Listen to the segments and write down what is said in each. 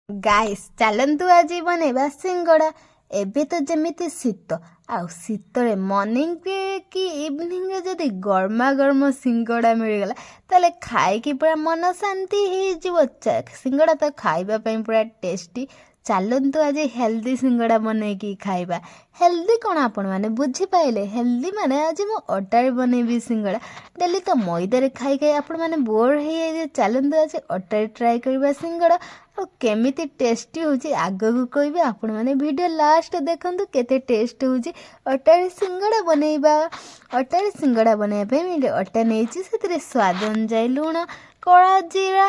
Guys ଚାଲନ୍ତୁ ଆଜି ବନେଇବା ସିଙ୍ଗଡ଼ା। ଏବେ ତ ଯେମିତି ଶୀତ, ଆଉ ଶୀତରେ ମର୍ଣ୍ଣିଂରେ କି ଇଭିନିଂରେ ଯଦି ଗରମା ଗରମ ସିଙ୍ଗଡ଼ା ମିଳିଗଲା ତାହେଲେ ଖାଇକି ପୁରା ମନ ଶାନ୍ତି ହେଇଯିବ। ସିଙ୍ଗଡ଼ା ତ ଖାଇବା ପାଇଁ ପୁରା ଟେଷ୍ଟି। ଚାଲନ୍ତୁ ଆଜି ହେଲ୍ଦି ସିଙ୍ଗଡ଼ା ବନେଇକି ଖାଇବା। ହେଲ୍ଦି କ'ଣ ଆପଣମାନେ ବୁଝିପାଇଲେ? ହେଲ୍ଦି ମାନେ ଆଜି ମୁଁ ଅଟାରେ ବନେଇବି ସିଙ୍ଗଡ଼ା। ଡେଲି ତ ମଇଦାରେ ଖାଇ ଖାଇ ଆପଣମାନେ ବୋର୍ ହେଇଯାଇଥିବେ। ଚାଲନ୍ତୁ ଆଜି ଅଟାରେ ଟ୍ରାଏ କରିବା ସିଙ୍ଗଡ଼ା। ଆଉ କେମିତି ଟେଷ୍ଟି ହେଉଛି ଆଗକୁ କହିବି। ଆପଣମାନେ ଭିଡ଼ିଓ ଲାଷ୍ଟ ଦେଖନ୍ତୁ କେତେ ଟେଷ୍ଟ ହେଉଛି ଅଟାରେ ସିଙ୍ଗଡ଼ା ବନେଇବା। ଅଟାରେ ସିଙ୍ଗଡ଼ା ବନେଇବା ପାଇଁ ମୁଁ ଅଟା ନେଇଛି, ସେଥିରେ ସ୍ୱାଦ ଅନୁଯାୟୀ ଲୁଣ, କଳା ଜିରା,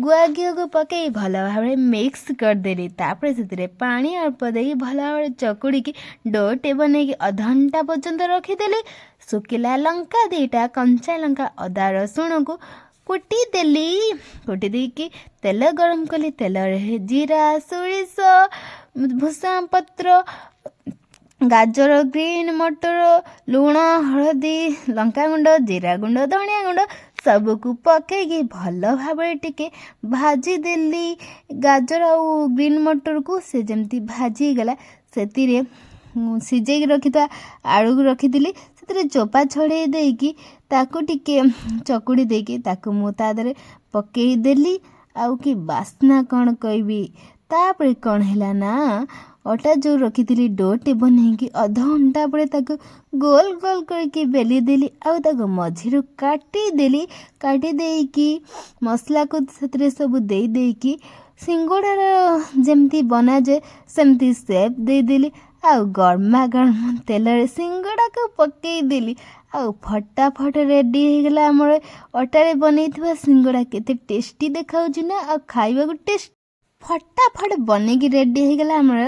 ଗୁଆ ଘିଅକୁ ପକାଇ ଭଲ ଭାବରେ ମିକ୍ସ କରିଦେଲି। ତାପରେ ସେଥିରେ ପାଣି ଅଳ୍ପ ଦେଇକି ଭଲ ଭାବରେ ଚକୁଡ଼ିକି ଡୋଟେ ବନେଇକି ଅଧଘଣ୍ଟା ପର୍ଯ୍ୟନ୍ତ ରଖିଦେଲି। ଶୁଖିଲା ଲଙ୍କା ଦୁଇଟା, କଞ୍ଚା ଲଙ୍କା, ଅଦା ରସୁଣକୁ କୁଟି ଦେଲି। କୁଟି ଦେଇକି ତେଲ ଗରମ କଲି। ତେଲରେ ଜିରା, ସୋରିଷ, ଭୂଷା ପତ୍ର, ଗାଜର, ଗ୍ରୀନ୍ ମଟର, ଲୁଣ, ହଳଦୀ, ଲଙ୍କାଗୁଣ୍ଡ, ଜିରା ଗୁଣ୍ଡ, ଧଣିଆ ଗୁଣ୍ଡ ସବୁକୁ ପକାଇକି ଭଲ ଭାବରେ ଟିକେ ଭାଜିଦେଲି। ଗାଜର ଆଉ ଗ୍ରୀନ୍ ମଟରକୁ ସେ ଯେମିତି ଭାଜି ହେଇଗଲା, ସେଥିରେ ସିଝେଇକି ରଖିଥିବା ଆଳୁକୁ ରଖିଥିଲି। ସେଥିରେ ଚୋପା ଛଡ଼େଇ ଦେଇକି ତାକୁ ଟିକେ ଚକୁଡ଼ି ଦେଇକି ତାକୁ ମୁଁ ତା ଦେହରେ ପକାଇ ଦେଲି। ଆଉ କି ବାସ୍ନା କ'ଣ କହିବି। ତାପରେ କ'ଣ ହେଲା ନା, ଅଟା ଯେଉଁ ରଖିଥିଲି ଡୋଟେ ବନେଇକି ଅଧଘଣ୍ଟା ପରେ ତାକୁ ଗୋଲ ଗୋଲ କରିକି ବେଲି ଦେଲି। ଆଉ ତାକୁ ମଝିରୁ କାଟିଦେଲି। କାଟି ଦେଇକି ମସଲାକୁ ସେଥିରେ ସବୁ ଦେଇ ଦେଇକି ସିଙ୍ଗଡ଼ାର ଯେମିତି ବନାଯାଏ ସେମିତି ସେପ୍ ଦେଇଦେଲି। ଆଉ ଗରମା ଗରମ ତେଲରେ ସିଙ୍ଗଡ଼ାକୁ ପକାଇଦେଲି। ଆଉ ଫଟାଫଟ ରେଡ଼ି ହେଇଗଲା ଆମର ଅଟାରେ ବନେଇଥିବା ସିଙ୍ଗଡ଼ା। କେତେ ଟେଷ୍ଟି ଦେଖାଉଛି ନା, ଆଉ ଖାଇବାକୁ ଟେଷ୍ଟ। ଫଟାଫଟ ବନେଇକି ରେଡ଼ି ହେଇଗଲା ଆମର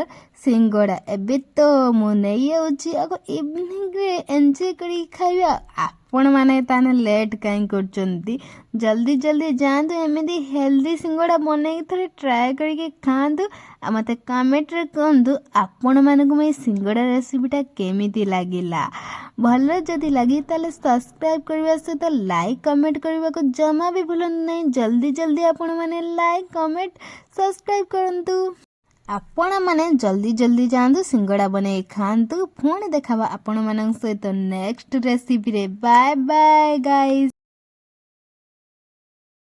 ସିଙ୍ଗଡ଼ା। ଏବେ ତ ମୁଁ ନେଇଯାଉଛି ଆଗ ଇଭିନିଂରେ ଏନ୍ଜୟ କରିକି ଖାଇବା। ଆପଣମାନେ ତାହେଲେ ଲେଟ୍ କାହିଁ କରୁଛନ୍ତି? ଜଲ୍ଦି ଜଲ୍ଦି ଯାଆନ୍ତୁ, ଏମିତି ହେଲ୍ଦି ସିଙ୍ଗଡ଼ା ବନେଇକି ଥରେ ଟ୍ରାଏ କରିକି ଖାଆନ୍ତୁ। ଆଉ ମୋତେ କମେଣ୍ଟରେ କୁହନ୍ତୁ ଆପଣମାନଙ୍କୁ ମୁଁ ଏଇ ସିଙ୍ଗଡ଼ା ରେସିପିଟା କେମିତି ଲାଗିଲା। ଭଲ ଯଦି ଲାଗି ତାହେଲେ ସବସ୍କ୍ରାଇବ୍ କରିବା ସହିତ ଲାଇକ୍ କମେଣ୍ଟ କରିବାକୁ ଜମା ବି ଭୁଲନ୍ତୁ ନାହିଁ। ଜଲ୍ଦି ଜଲ୍ଦି ଆପଣମାନେ ଲାଇକ୍ କମେଣ୍ଟ ସବସ୍କ୍ରାଇବ୍ କରନ୍ତୁ। ଆପଣମାନେ ଜଲ୍ଦି ଜଲ୍ଦି ଯାଆନ୍ତୁ, ସିଙ୍ଗଡ଼ା ବନେଇ ଖାଆନ୍ତୁ। ପୁଣି ଦେଖାବା ଆପଣମାନଙ୍କ ସହିତ ନେକ୍ସଟ ରେସିପିରେ। Bye bye guys.